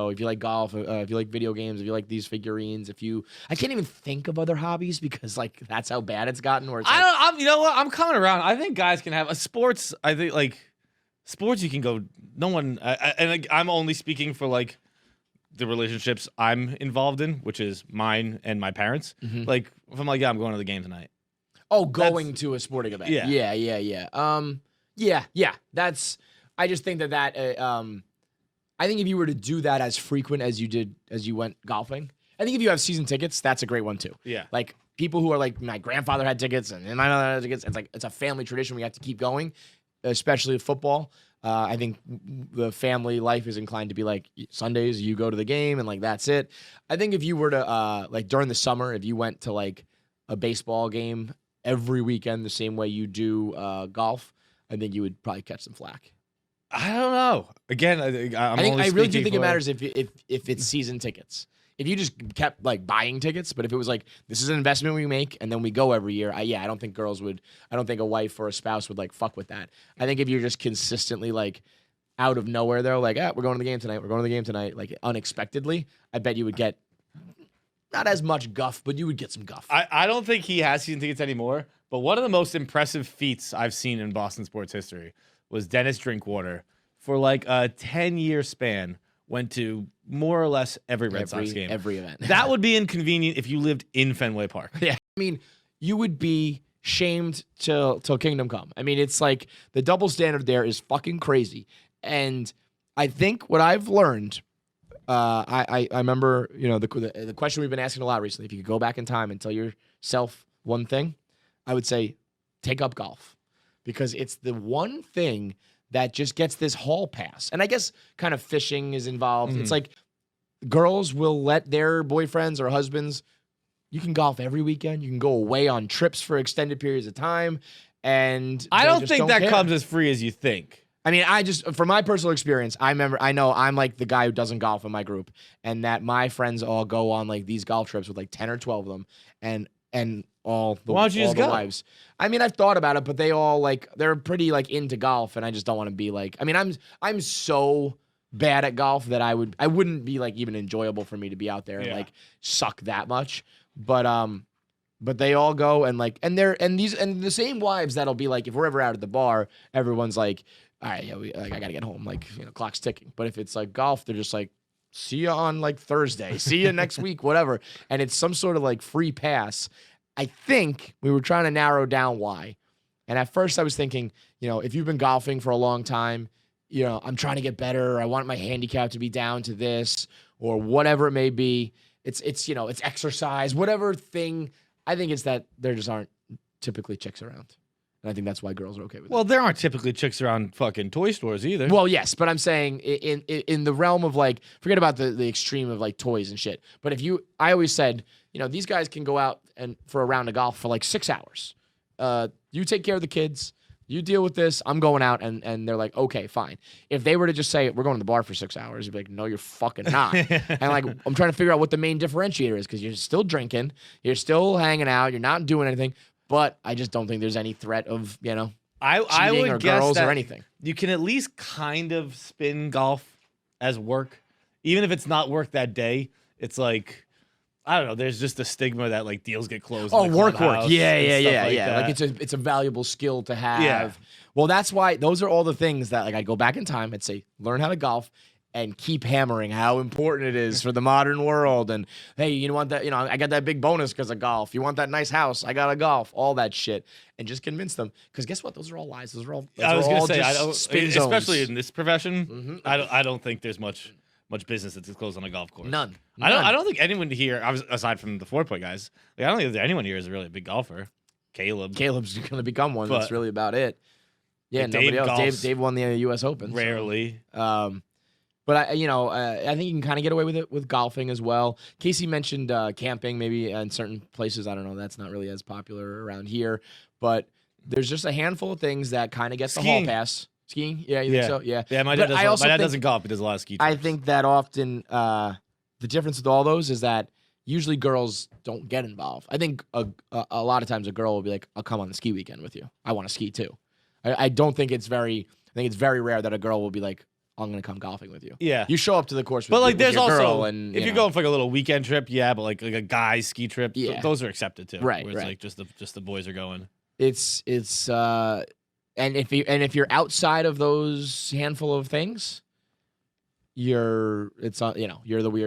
if you like golf, if you like video games, if you like these figurines, I can't even think of other hobbies because like that's how bad it's gotten. Where it's I like, don't. You know what? I'm coming around. I think guys can have a sports. I think like sports. You can go. No one. And like, I'm only speaking for like the relationships I'm involved in, which is mine and my parents. Like if I'm like, yeah, I'm going to the game tonight. going to a sporting event. Yeah. Yeah. That's. I just think that I think if you were to do that as frequent as you went golfing, I think if you have season tickets, that's a great one too. Yeah. Like people who are like my grandfather had tickets and my mother had tickets. It's like it's a family tradition. We have to keep going, especially with football. I think the family life is inclined to be like Sundays you go to the game and like that's it. I think if you were to like during the summer, if you went to like a baseball game every weekend the same way you do golf, I think you would probably catch some flack. I don't know. Again, I really do think it matters if it's season tickets. If you just kept like buying tickets, but if it was like this is an investment we make and then we go every year, I don't think girls would. I don't think a wife or a spouse would like fuck with that. I think if you're just consistently like out of nowhere, they're like, we're going to the game tonight. We're going to the game tonight, like unexpectedly. I bet you would get not as much guff, but you would get some guff. I don't think he has season tickets anymore. But one of the most impressive feats I've seen in Boston sports history was Dennis Drinkwater for like a 10-year span. Went to more or less every Red Sox game. Every event. That would be inconvenient if you lived in Fenway Park. Yeah. I mean, you would be shamed till kingdom come. I mean, it's like the double standard there is fucking crazy. And I think what I've learned, I remember, the question we've been asking a lot recently, if you could go back in time and tell yourself one thing, I would say take up golf. Because it's the one thing that just gets this hall pass. And I guess kind of fishing is involved. It's like girls will let their boyfriends or husbands, you can golf every weekend. You can go away on trips for extended periods of time. And I don't think that care. comes as free as you think. I mean, from my personal experience, I know I'm like the guy who doesn't golf in my group, and that my friends all go on like these golf trips with like 10 or 12 of them, and all the, why don't you all just the go? wives. I mean, I've thought about it, but they all like they're pretty like into golf, and I just don't want to be like. I mean, I'm so bad at golf that I wouldn't be like even enjoyable for me to be out there and like suck that much. But they all go and like and the same wives that'll be like if we're ever out at the bar, everyone's like, all right, I gotta get home, like clock's ticking. But if it's like golf, they're just like, see you on like Thursday, see you next week, whatever. And it's some sort of like free pass. I think we were trying to narrow down why. And at first I was thinking, if you've been golfing for a long time, I'm trying to get better. I want my handicap to be down to this or whatever it may be. It's exercise, whatever thing. I think it's that there just aren't typically chicks around. And I think that's why girls are okay with it. Well, there aren't typically chicks around fucking toy stores either. Well, yes, but I'm saying in the realm of like, forget about the extreme of like toys and shit. But I always said, these guys can go out and for a round of golf for like 6 hours. You take care of the kids. You deal with this. I'm going out. And they're like, okay, fine. If they were to just say, we're going to the bar for 6 hours, you'd be like, no, you're fucking not. And like, I'm trying to figure out what the main differentiator is because you're still drinking. You're still hanging out. You're not doing anything. But I just don't think there's any threat of, I would or guess girls that or anything. You can at least kind of spin golf as work. Even if it's not work that day, it's like, I don't know, there's just a stigma that like deals get closed. Oh, in the work. clubhouse Yeah. and stuff like that. Like it's a valuable skill to have. Yeah. Well, that's why those are all the things that like I go back in time and say, learn how to golf and keep hammering how important it is for the modern world. And hey, you want that, I got that big bonus because of golf. You want that nice house? I got a golf, all that shit. And just convince them. Because guess what? Those are all lies. Those are all I was going to say, spin especially zones. in this profession, I don't think there's much business that's closed on a golf course. None. I don't think anyone here, aside from the 4-point guys, like, I don't think anyone here is really a big golfer. Caleb's going to become one. That's really about it. Yeah, like nobody else. golfs Dave won the U.S. Open. rarely. So. But I think you can kind of get away with it with golfing as well. Casey mentioned camping, maybe in certain places. I don't know. That's not really as popular around here. But there's just a handful of things that kind of get the hall pass. Skiing? Yeah, you think so? Yeah. Yeah, my dad doesn't golf. He does a lot of ski trips. I think that often the difference with all those is that usually girls don't get involved. I think a lot of times a girl will be like, I'll come on the ski weekend with you. I want to ski too. I don't think it's very – I think it's very rare that a girl will be like, I'm gonna come golfing with you. Yeah. You show up to the course, with, But like, with there's your also girl and if you're going for like a little weekend trip, yeah, but like a guy's ski trip, those are accepted too. Right, where it's like just the boys are going. It's and if you're outside of those handful of things, you're the weird.